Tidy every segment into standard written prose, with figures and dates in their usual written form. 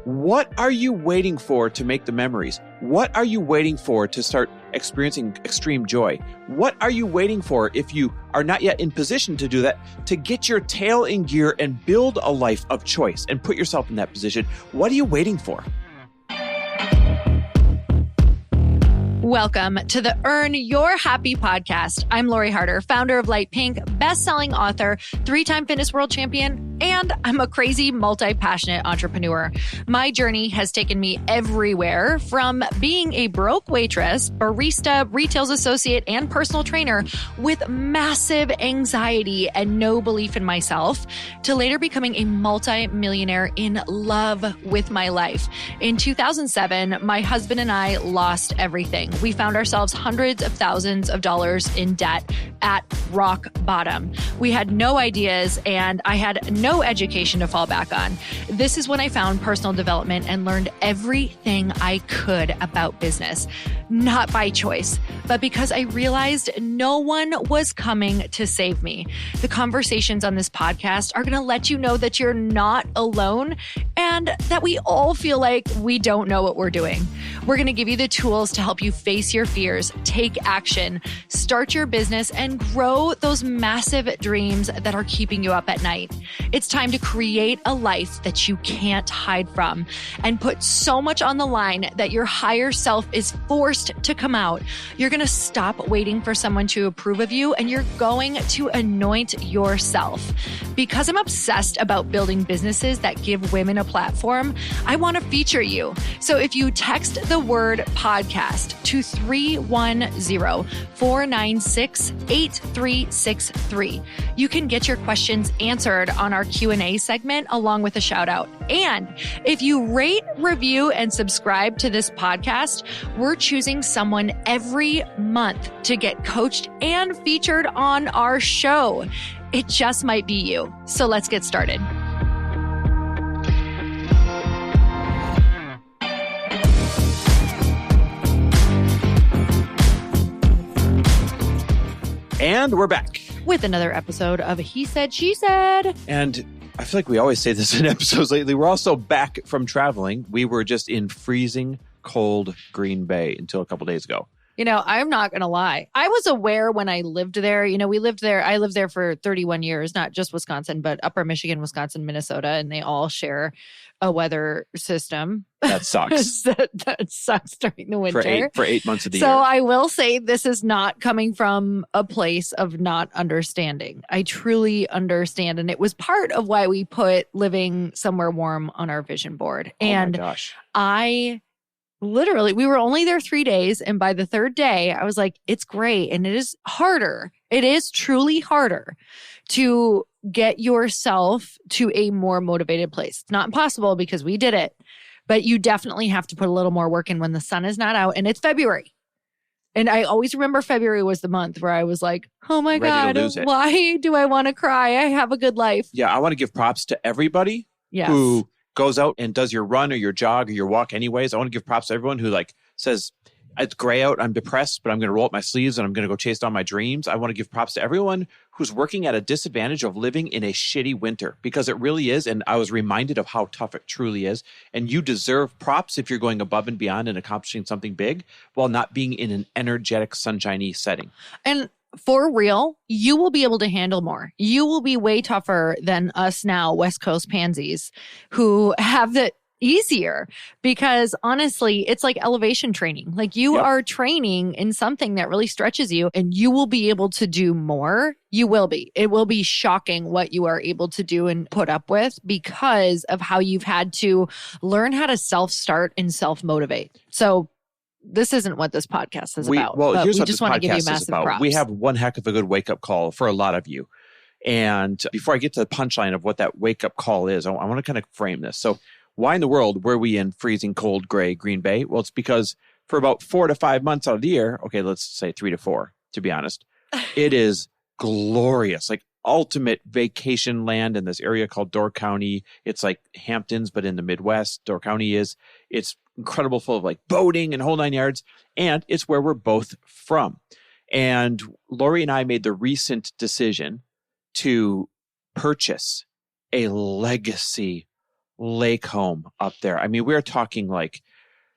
What are you waiting for to make the memories? What are you waiting for to start experiencing extreme joy? What are you waiting for if you are not yet in position to do that, to get your tail in gear and build a life of choice and put yourself in that position? What are you waiting for? Welcome to the Earn Your Happy podcast. I'm Lori Harder, founder of Light Pink, best-selling author, 3-time fitness world champion, and I'm a crazy, multi-passionate entrepreneur. My journey has taken me everywhere, from being a broke waitress, barista, retail associate, and personal trainer with massive anxiety and no belief in myself, to later becoming a multi-millionaire in love with my life. In 2007, my husband and I lost everything. We found ourselves hundreds of thousands of dollars in debt at rock bottom. We had no ideas and I had no education to fall back on. This is when I found personal development and learned everything I could about business, not by choice, but because I realized no one was coming to save me. The conversations on this podcast are going to let you know that you're not alone and that we all feel like we don't know what we're doing. We're going to give you the tools to help you face your fears, take action, start your business, and grow those massive dreams that are keeping you up at night. It's time to create a life that you can't hide from and put so much on the line that your higher self is forced to come out. You're going to stop waiting for someone to approve of you and you're going to anoint yourself. Because I'm obsessed about building businesses that give women a platform, I want to feature you. So if you text the word podcast to 310-496-8363, you can get your questions answered on our Q&A segment along with a shout out. And if you rate, review, and subscribe to this podcast, we're choosing someone every month to get coached and featured on our show. It just might be you. So let's get started. And we're back with another episode of He Said, She Said. And I feel like we always say this in episodes lately. We're also back from traveling. We were just in freezing cold Green Bay until a couple days ago. You know, I'm not going to lie. I was aware when I lived there. You know, we lived there. I lived there for 31 years, not just Wisconsin, but Upper Michigan, Wisconsin, Minnesota, and they all share a weather system. That sucks. that sucks during the winter. For 8 months of the year. So I will say this is not coming from a place of not understanding. I truly understand. And it was part of why we put living somewhere warm on our vision board. And oh my gosh. Literally, we were only there 3 days. And by the third day, I was like, it's great. And it is harder. It is truly harder to get yourself to a more motivated place. It's not impossible because we did it, but you definitely have to put a little more work in when the sun is not out and it's February. And I always remember February was the month where I was like, oh my God, why do I want to cry? I have a good life. Yeah, I want to give props to everybody who goes out and does your run or your jog or your walk anyways. I want to give props to everyone who says, it's gray out, I'm depressed, but I'm going to roll up my sleeves and I'm going to go chase down my dreams. I want to give props to everyone who's working at a disadvantage of living in a shitty winter, because it really is. And I was reminded of how tough it truly is. And you deserve props if you're going above and beyond and accomplishing something big while not being in an energetic, sunshiny setting. And for real, you will be able to handle more. You will be way tougher than us now, West Coast pansies, who have the easier, because honestly, it's like elevation training. Like you are training in something that really stretches you and you will be able to do more. You will be. It will be shocking what you are able to do and put up with because of how you've had to learn how to self-start and self-motivate. So this isn't what this podcast is about. Well, here's we what just this want to give you podcast is massive about. props. We have one heck of a good wake-up call for a lot of you. And before I get to the punchline of what that wake-up call is, I want to kind of frame this. So why in the world were we in freezing cold gray Green Bay? Well, it's because for about 4 to 5 months out of the year, okay, let's say 3 to 4, to be honest, it is glorious, like ultimate vacation land in this area called Door County. It's like Hamptons, but in the Midwest. Door County it's incredible, full of like boating and whole 9 yards. And it's where we're both from. And Lori and I made the recent decision to purchase a legacy lake home up there. I mean, we're talking like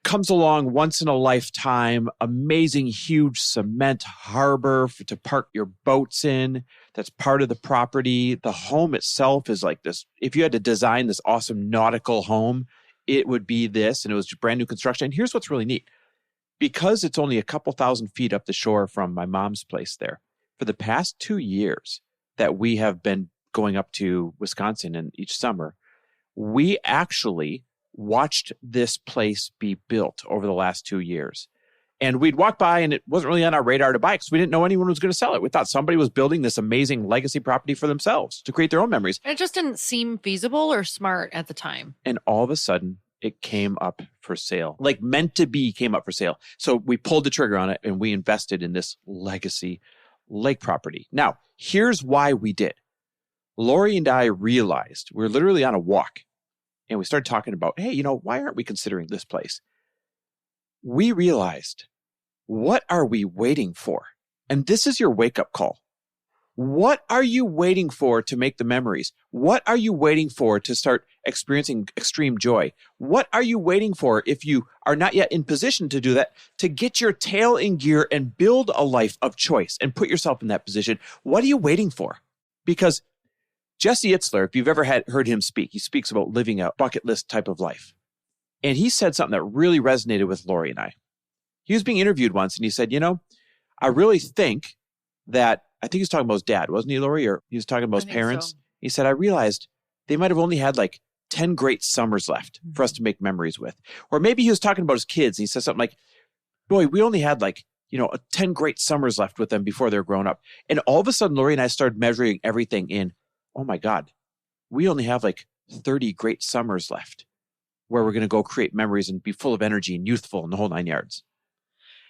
comes along once in a lifetime, amazing, huge cement harbor to park your boats in. That's part of the property. The home itself is like this. If you had to design this awesome nautical home, it would be this, and it was brand new construction. And here's what's really neat. Because it's only a couple thousand feet up the shore from my mom's place there, for the past 2 years that we have been going up to Wisconsin and each summer, we actually watched this place be built over the last 2 years. And we'd walk by and it wasn't really on our radar to buy because we didn't know anyone was going to sell it. We thought somebody was building this amazing legacy property for themselves to create their own memories. It just didn't seem feasible or smart at the time. And all of a sudden, it came up for sale. Like meant to be came up for sale. So we pulled the trigger on it and we invested in this legacy lake property. Now, here's why we did. Lori and I realized we were literally on a walk and we started talking about, hey, why aren't we considering this place? We realized, what are we waiting for? And this is your wake-up call. What are you waiting for to make the memories? What are you waiting for to start experiencing extreme joy? What are you waiting for if you are not yet in position to do that, to get your tail in gear and build a life of choice and put yourself in that position? What are you waiting for? Because Jesse Itzler, if you've ever heard him speak, he speaks about living a bucket list type of life. And he said something that really resonated with Lori and I. He was being interviewed once and he said, I really think that, I think he was talking about his dad, wasn't he, Lori? Or he was talking about his parents. So. He said, I realized they might have only had like 10 great summers left for us to make memories with. Or maybe he was talking about his kids. And he said something like, boy, we only had like, 10 great summers left with them before they're grown up. And all of a sudden, Lori and I started measuring everything in, oh my God, we only have like 30 great summers left where we're going to go create memories and be full of energy and youthful and the whole 9 yards.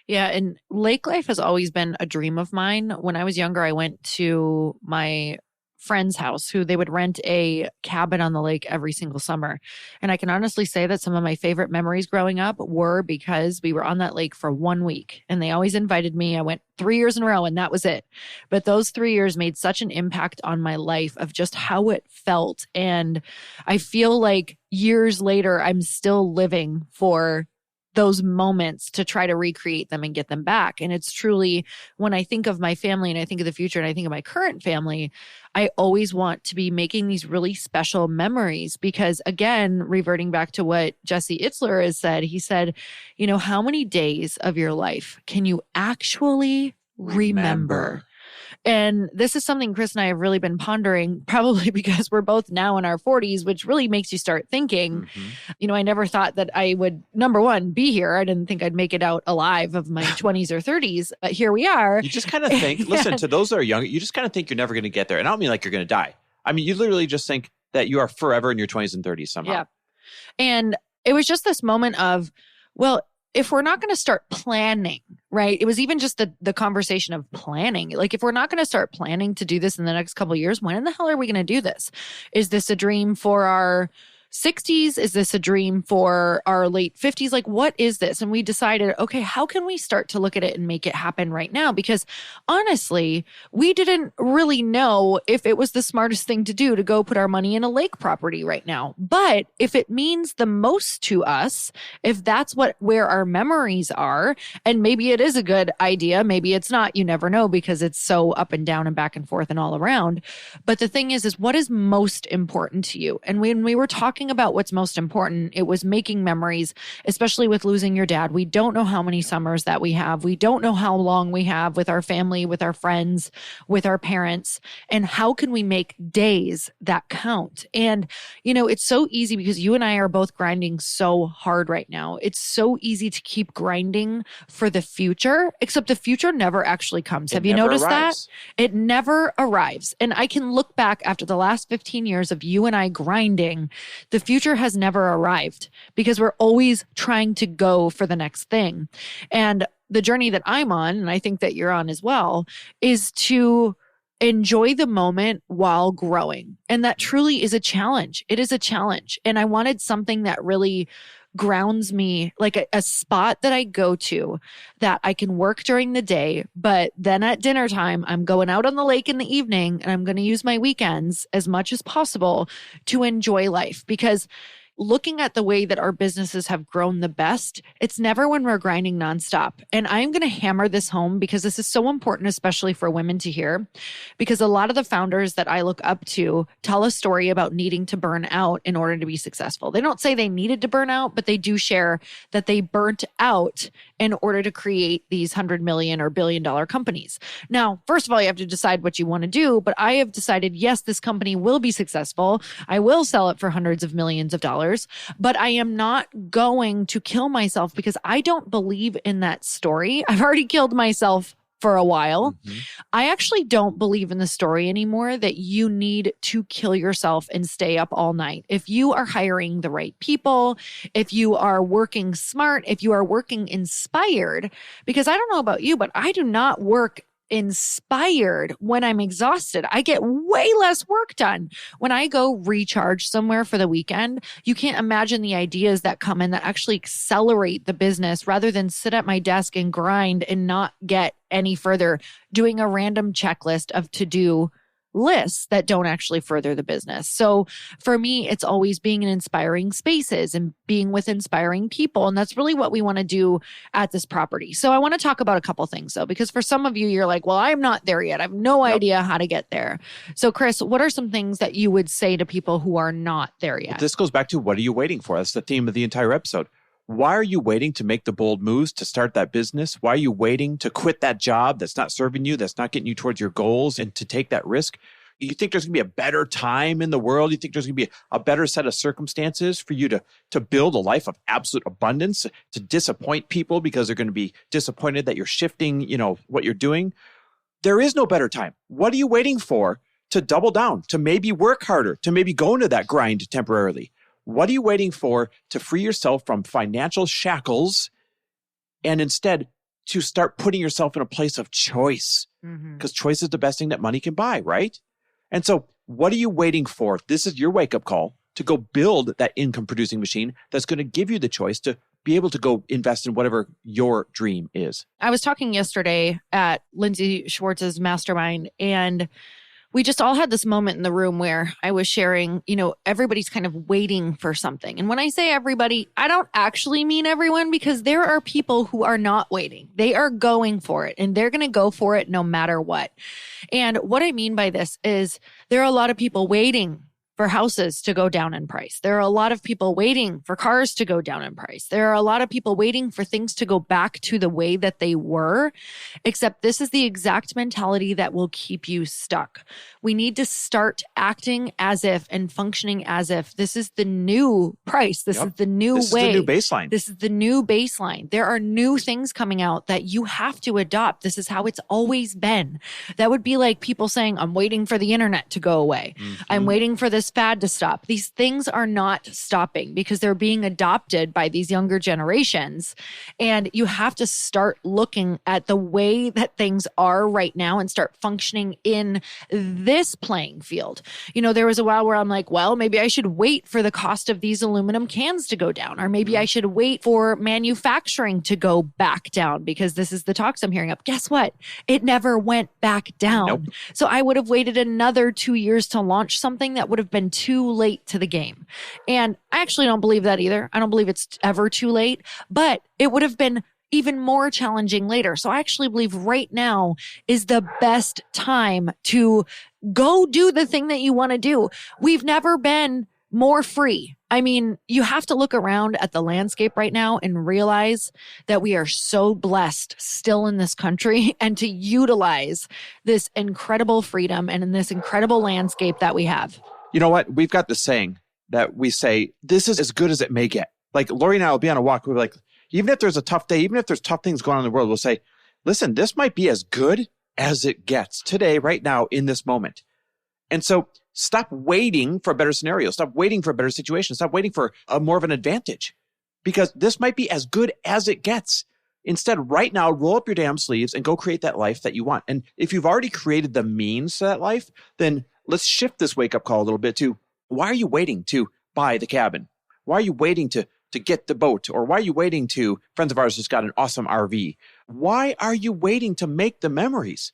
Yeah. And lake life has always been a dream of mine. When I was younger, I went to my friend's house who they would rent a cabin on the lake every single summer. And I can honestly say that some of my favorite memories growing up were because we were on that lake for 1 week and they always invited me. I went 3 years in a row and that was it. But those 3 years made such an impact on my life of just how it felt. And I feel like years later, I'm still living for those moments to try to recreate them and get them back. And it's truly, when I think of my family and I think of the future and I think of my current family, I always want to be making these really special memories because, again, reverting back to what Jesse Itzler has said, he said, how many days of your life can you actually remember? And this is something Chris and I have really been pondering, probably because we're both now in our 40s, which really makes you start thinking, I never thought that I would, number one, be here. I didn't think I'd make it out alive of my 20s or 30s, but here we are. You just kind of think, listen, to those that are young, you just kind of think you're never going to get there. And I don't mean like you're going to die. I mean, you literally just think that you are forever in your 20s and 30s somehow. Yeah. And it was just this moment of, well, if we're not going to start planning, right? It was even just the conversation of planning. Like, if we're not going to start planning to do this in the next couple of years, when in the hell are we going to do this? Is this a dream for our 60s? Is this a dream for our late 50s? Like, what is this? And we decided, okay, how can we start to look at it and make it happen right now? Because honestly, we didn't really know if it was the smartest thing to do to go put our money in a lake property right now. But if it means the most to us, if that's where our memories are, and maybe it is a good idea, maybe it's not, you never know because it's so up and down and back and forth and all around. But the thing is what is most important to you? And when we were talking about what's most important, it was making memories, especially with losing your dad. We don't know how many summers that we have. We don't know how long we have with our family, with our friends, with our parents. And how can we make days that count? And, it's so easy because you and I are both grinding so hard right now. It's so easy to keep grinding for the future, except the future never actually comes. Have you noticed that? It never arrives. And I can look back after the last 15 years of you and I grinding. The future has never arrived because we're always trying to go for the next thing. And the journey that I'm on, and I think that you're on as well, is to enjoy the moment while growing. And that truly is a challenge. It is a challenge. And I wanted something that really grounds me, like a spot that I go to that I can work during the day, but then at dinner time, I'm going out on the lake in the evening and I'm going to use my weekends as much as possible to enjoy life. Because looking at the way that our businesses have grown the best, it's never when we're grinding nonstop. And I'm going to hammer this home because this is so important, especially for women to hear, because a lot of the founders that I look up to tell a story about needing to burn out in order to be successful. They don't say they needed to burn out, but they do share that they burnt out in order to create these 100 million or $1 billion companies. Now, first of all, you have to decide what you want to do, but I have decided, yes, this company will be successful. I will sell it for hundreds of millions of dollars. But I am not going to kill myself because I don't believe in that story. I've already killed myself for a while. Mm-hmm. I actually don't believe in the story anymore that you need to kill yourself and stay up all night. If you are hiring the right people, if you are working smart, if you are working inspired, because I don't know about you, but I do not work inspired when I'm exhausted. I get way less work done. When I go recharge somewhere for the weekend, you can't imagine the ideas that come in that actually accelerate the business rather than sit at my desk and grind and not get any further doing a random checklist of to-do lists that don't actually further the business. So for me, it's always being in inspiring spaces and being with inspiring people. And that's really what we want to do at this property. So I want to talk about a couple things though, because for some of you, you're like, well, I'm not there yet. I have no idea how to get there. So Chris, what are some things that you would say to people who are not there yet? Well, this goes back to what are you waiting for? That's the theme of the entire episode. Why are you waiting to make the bold moves to start that business? Why are you waiting to quit that job that's not serving you, that's not getting you towards your goals, and to take that risk? You think there's going to be a better time in the world? You think there's going to be a better set of circumstances for you to build a life of absolute abundance, to disappoint people because they're going to be disappointed that you're shifting, what you're doing? There is no better time. What are you waiting for to double down, to maybe work harder, to maybe go into that grind temporarily? What are you waiting for to free yourself from financial shackles and instead to start putting yourself in a place of choice? Because choice is the best thing that money can buy, right? And so what are you waiting for? This is your wake-up call to go build that income-producing machine that's going to give you the choice to be able to go invest in whatever your dream is. I was talking yesterday at Lindsay Schwartz's mastermind, and we just all had this moment in the room where I was sharing, everybody's kind of waiting for something. And when I say everybody, I don't actually mean everyone, because there are people who are not waiting. They are going for it, and they're going to go for it no matter what. And what I mean by this is there are a lot of people waiting for houses to go down in price. There are a lot of people waiting for cars to go down in price. There are a lot of people waiting for things to go back to the way that they were, except this is the exact mentality that will keep you stuck. We need to start acting as if and functioning as if this is the new price. This is the new way. This is the new baseline. This is the new baseline. There are new things coming out that you have to adopt. This is how it's always been. That would be like people saying, I'm waiting for the internet to go away. I'm waiting for this fad to stop. These things are not stopping because they're being adopted by these younger generations. And you have to start looking at the way that things are right now and start functioning in this playing field. There was a while where I'm like, well, maybe I should wait for the cost of these aluminum cans to go down, or maybe I should wait for manufacturing to go back down because this is the talks I'm hearing up. Guess what? It never went back down. Nope. So I would have waited another 2 years to launch something that would have been too late to the game. And I actually don't believe that either. I don't believe it's ever too late, but it would have been even more challenging later. So I actually believe right now is the best time to go do the thing that you want to do. We've never been more free. I mean, you have to look around at the landscape right now and realize that we are so blessed still in this country, and to utilize this incredible freedom and in this incredible landscape that we have. You know what? We've got this saying that we say, this is as good as it may get. Like Lori and I will be on a walk. We'll be like, even if there's a tough day, even if there's tough things going on in the world, we'll say, listen, this might be as good as it gets today, right now, in this moment. And so stop waiting for a better scenario. Stop waiting for a better situation. Stop waiting for a more of an advantage, because this might be as good as it gets. Instead, right now, roll up your damn sleeves and go create that life that you want. And if you've already created the means to that life, then let's shift this wake-up call a little bit to, why are you waiting to buy the cabin? Why are you waiting to get the boat? Or why are you waiting to, friends of ours just got an awesome RV. Why are you waiting to make the memories?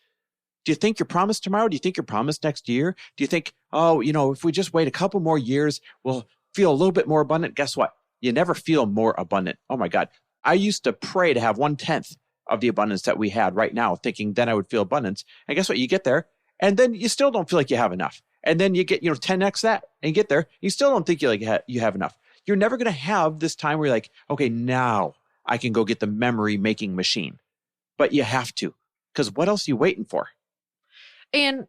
Do you think you're promised tomorrow? Do you think you're promised next year? Do you think, if we just wait a couple more years, we'll feel a little bit more abundant. Guess what? You never feel more abundant. Oh my God. I used to pray to have 1/10 of the abundance that we had right now, thinking then I would feel abundance. And guess what? You get there and then you still don't feel like you have enough. And then you get, 10x that and you get there. You still don't think you have enough. You're never going to have this time where you're like, okay, now I can go get the memory making machine. But you have to, because what else are you waiting for? And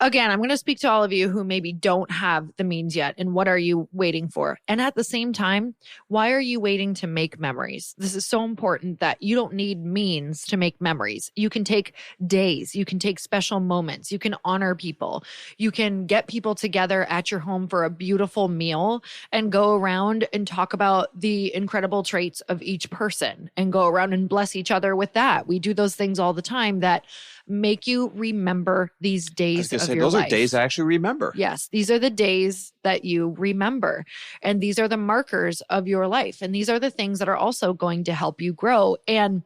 again, I'm going to speak to all of you who maybe don't have the means yet. And what are you waiting for? And at the same time, why are you waiting to make memories? This is so important that you don't need means to make memories. You can take days. You can take special moments. You can honor people. You can get people together at your home for a beautiful meal and go around and talk about the incredible traits of each person and go around and bless each other with that. We do those things all the time that make you remember these days of your life. Those are days I actually remember. Yes, these are the days that you remember. And these are the markers of your life. And these are the things that are also going to help you grow. And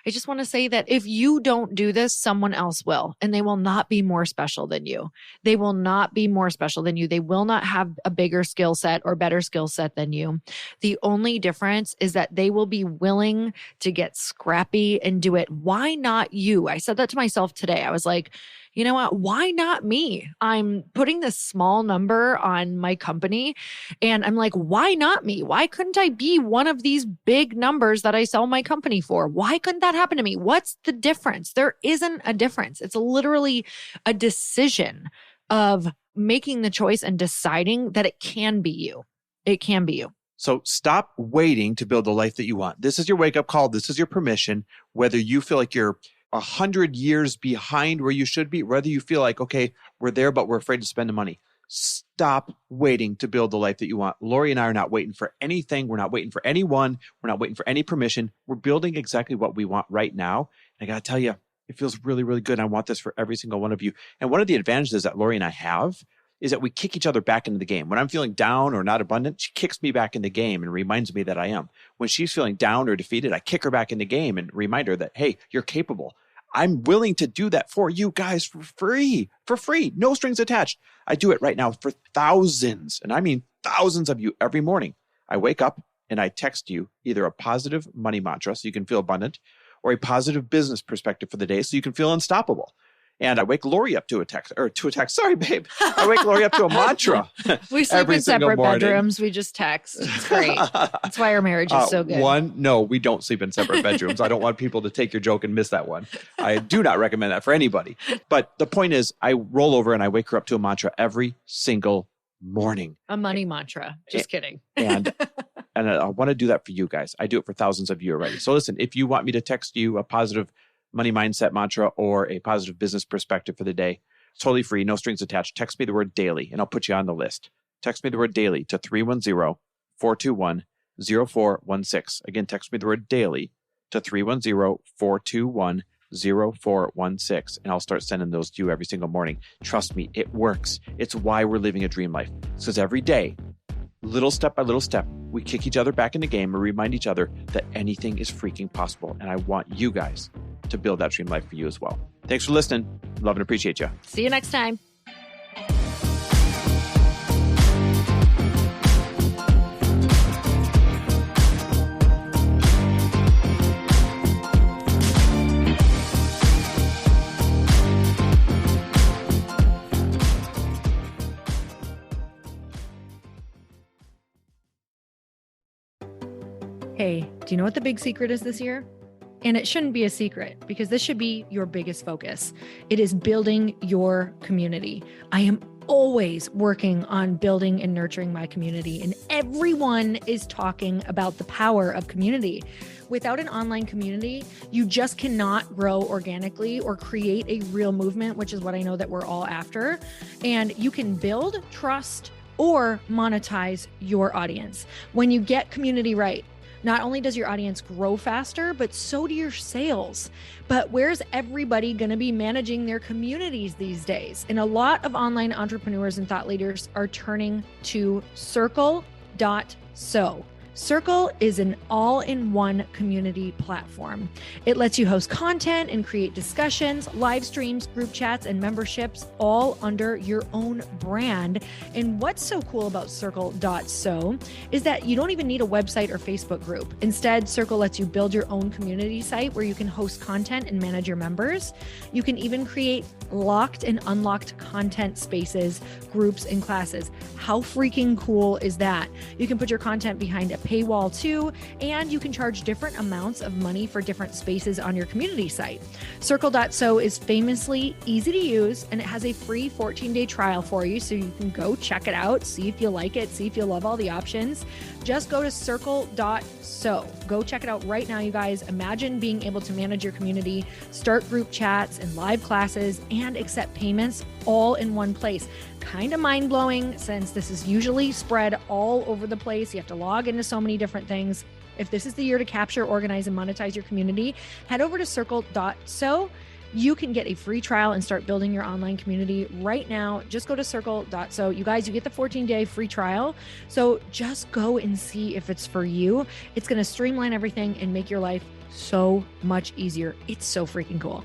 I just want to say that if you don't do this, someone else will, and they will not be more special than you. They will not be more special than you. They will not have a bigger skill set or better skill set than you. The only difference is that they will be willing to get scrappy and do it. Why not you? I said that to myself today. I was like, you know what? Why not me? I'm putting this small number on my company and I'm like, why not me? Why couldn't I be one of these big numbers that I sell my company for? Why couldn't that happen to me? What's the difference? There isn't a difference. It's literally a decision of making the choice and deciding that it can be you. It can be you. So stop waiting to build the life that you want. This is your wake-up call. This is your permission. Whether you feel like you're 100 years behind where you should be, whether you feel like, okay, we're there, but we're afraid to spend the money. Stop waiting to build the life that you want. Lori and I are not waiting for anything. We're not waiting for anyone. We're not waiting for any permission. We're building exactly what we want right now. And I got to tell you, it feels really, really good. I want this for every single one of you. And one of the advantages that Lori and I have is that we kick each other back into the game. When I'm feeling down or not abundant, she kicks me back in the game and reminds me that I am. When she's feeling down or defeated, I kick her back in the game and remind her that, hey, you're capable. I'm willing to do that for you guys for free, no strings attached. I do it right now for thousands, and I mean thousands of you every morning. I wake up and I text you either a positive money mantra so you can feel abundant or a positive business perspective for the day so you can feel unstoppable. And I wake Lori up to a text. Sorry, babe. I wake Lori up to a mantra. We sleep in separate bedrooms. We just text. It's great. That's why our marriage is so good. No, we don't sleep in separate bedrooms. I don't want people to take your joke and miss that one. I do not recommend that for anybody. But the point is, I roll over and I wake her up to a mantra every single morning. A money mantra. Just kidding. And I want to do that for you guys. I do it for thousands of you already. So listen, if you want me to text you a positive money mindset mantra or a positive business perspective for the day, totally free, no strings attached. Text me the word daily and I'll put you on the list. Text me the word daily to 310-421-0416. Again, text me the word daily to 310-421-0416. And I'll start sending those to you every single morning. Trust me, it works. It's why we're living a dream life. Because every day, little step by little step, we kick each other back in the game and remind each other that anything is freaking possible. And I want you guys to build that dream life for you as well. Thanks for listening. Love and appreciate you. See you next time. Hey, do you know what the big secret is this year? And it shouldn't be a secret because this should be your biggest focus. It is building your community. I am always working on building and nurturing my community, and everyone is talking about the power of community. Without an online community, you just cannot grow organically or create a real movement, which is what I know that we're all after. And you can build trust or monetize your audience. When you get community right, not only does your audience grow faster, but so do your sales. But where's everybody going to be managing their communities these days? And a lot of online entrepreneurs and thought leaders are turning to Circle.so. Circle is an all-in-one community platform. It lets you host content and create discussions, live streams, group chats, and memberships all under your own brand. And what's so cool about Circle.so is that you don't even need a website or Facebook group. Instead, Circle lets you build your own community site where you can host content and manage your members. You can even create locked and unlocked content spaces, groups, and classes. How freaking cool is that? You can put your content behind a paywall too, and you can charge different amounts of money for different spaces on your community site. Circle.so is famously easy to use, and it has a free 14-day trial for you, so you can go check it out, see if you like it, see if you love all the options. Just go to Circle.so. Go check it out right now, you guys. Imagine being able to manage your community, start group chats and live classes, and accept payments all in one place. Kind of mind-blowing, since this is usually spread all over the place. You have to log into so many different things. If this is the year to capture, organize, and monetize your community, head over to Circle.so. You can get a free trial and start building your online community right now. Just go to Circle.so. You guys, you get the 14-day free trial. So just go and see if it's for you. It's going to streamline everything and make your life so much easier. It's so freaking cool.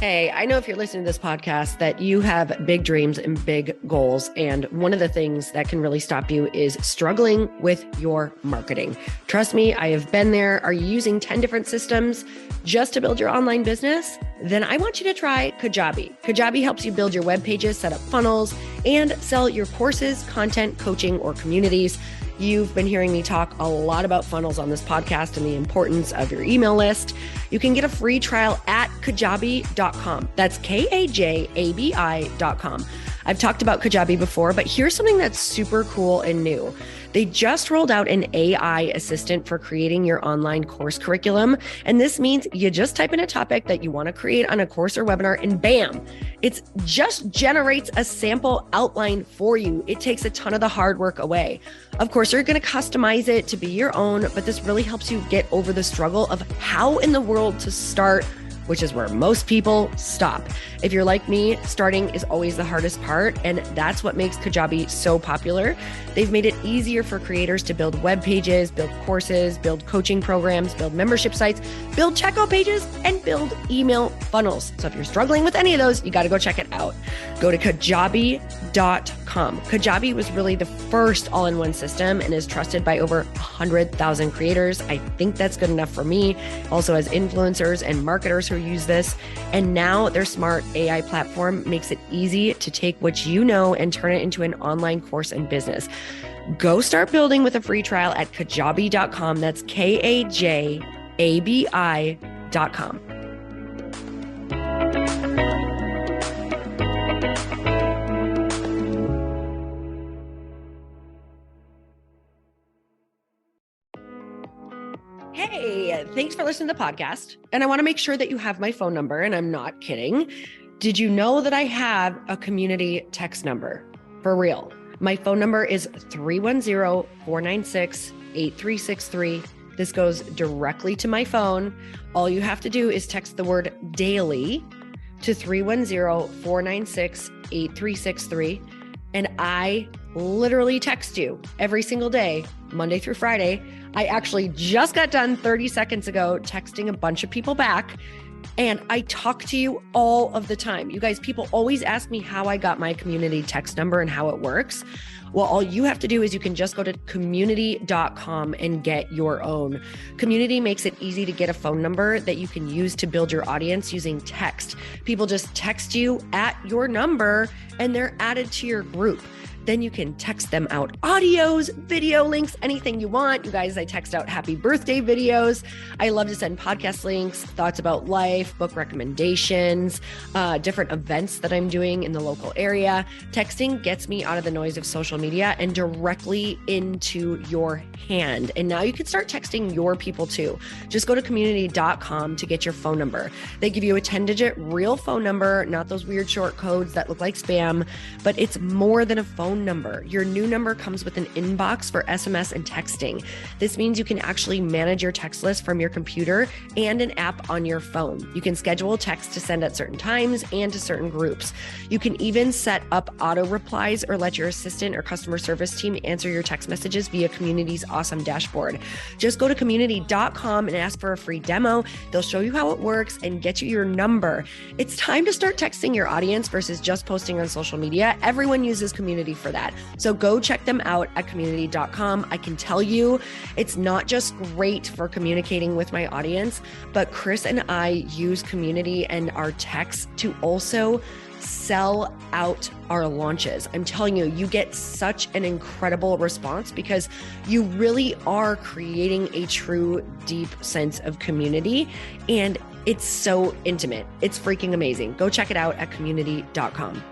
Hey, I know if you're listening to this podcast that you have big dreams and big goals. And one of the things that can really stop you is struggling with your marketing. Trust me, I have been there. Are you using 10 different systems just to build your online business? Then I want you to try Kajabi. Kajabi helps you build your web pages, set up funnels, and sell your courses, content, coaching, or communities. You've been hearing me talk a lot about funnels on this podcast and the importance of your email list. You can get a free trial at kajabi.com. That's Kajabi.com. I've talked about Kajabi before, but here's something that's super cool and new. They just rolled out an AI assistant for creating your online course curriculum. And this means you just type in a topic that you want to create on a course or webinar, and bam, it just generates a sample outline for you. It takes a ton of the hard work away. Of course, you're going to customize it to be your own, but this really helps you get over the struggle of how in the world to start, which is where most people stop. If you're like me, starting is always the hardest part, and that's what makes Kajabi so popular. They've made it easier for creators to build web pages, build courses, build coaching programs, build membership sites, build checkout pages, and build email funnels. So if you're struggling with any of those, you got to go check it out. Go to Kajabi.com. Kajabi was really the first all-in-one system and is trusted by over 100,000 creators. I think that's good enough for me. Also, as influencers and marketers who use this. And now their smart AI platform makes it easy to take what you know and turn it into an online course and business. Go start building with a free trial at Kajabi.com. That's Kajabi.com. Hey, thanks for listening to the podcast. And I want to make sure that you have my phone number, and I'm not kidding. Did you know that I have a community text number? For real. My phone number is 310-496-8363. This goes directly to my phone. All you have to do is text the word daily to 310-496-8363. And I literally text you every single day, Monday through Friday. I actually just got done 30 seconds ago texting a bunch of people back, and I talk to you all of the time. You guys, people always ask me how I got my community text number and how it works. Well, all you have to do is you can just go to community.com and get your own. Community makes it easy to get a phone number that you can use to build your audience using text. People just text you at your number and they're added to your group. Then you can text them out audios, video links, anything you want. You guys, I text out happy birthday videos. I love to send podcast links, thoughts about life, book recommendations, different events that I'm doing in the local area. Texting gets me out of the noise of social media and directly into your hand. And now you can start texting your people too. Just go to community.com to get your phone number. They give you a 10-digit real phone number, not those weird short codes that look like spam, but it's more than a phone phone number. Your new number comes with an inbox for SMS and texting. This means you can actually manage your text list from your computer and an app on your phone. You can schedule texts to send at certain times and to certain groups. You can even set up auto replies or let your assistant or customer service team answer your text messages via Community's awesome dashboard. Just go to community.com and ask for a free demo. They'll show you how it works and get you your number. It's time to start texting your audience versus just posting on social media. Everyone uses Community for that. So go check them out at community.com. I can tell you it's not just great for communicating with my audience, but Chris and I use Community and our texts to also sell out our launches. I'm telling you, you get such an incredible response because you really are creating a true, deep sense of community. And it's so intimate. It's freaking amazing. Go check it out at community.com.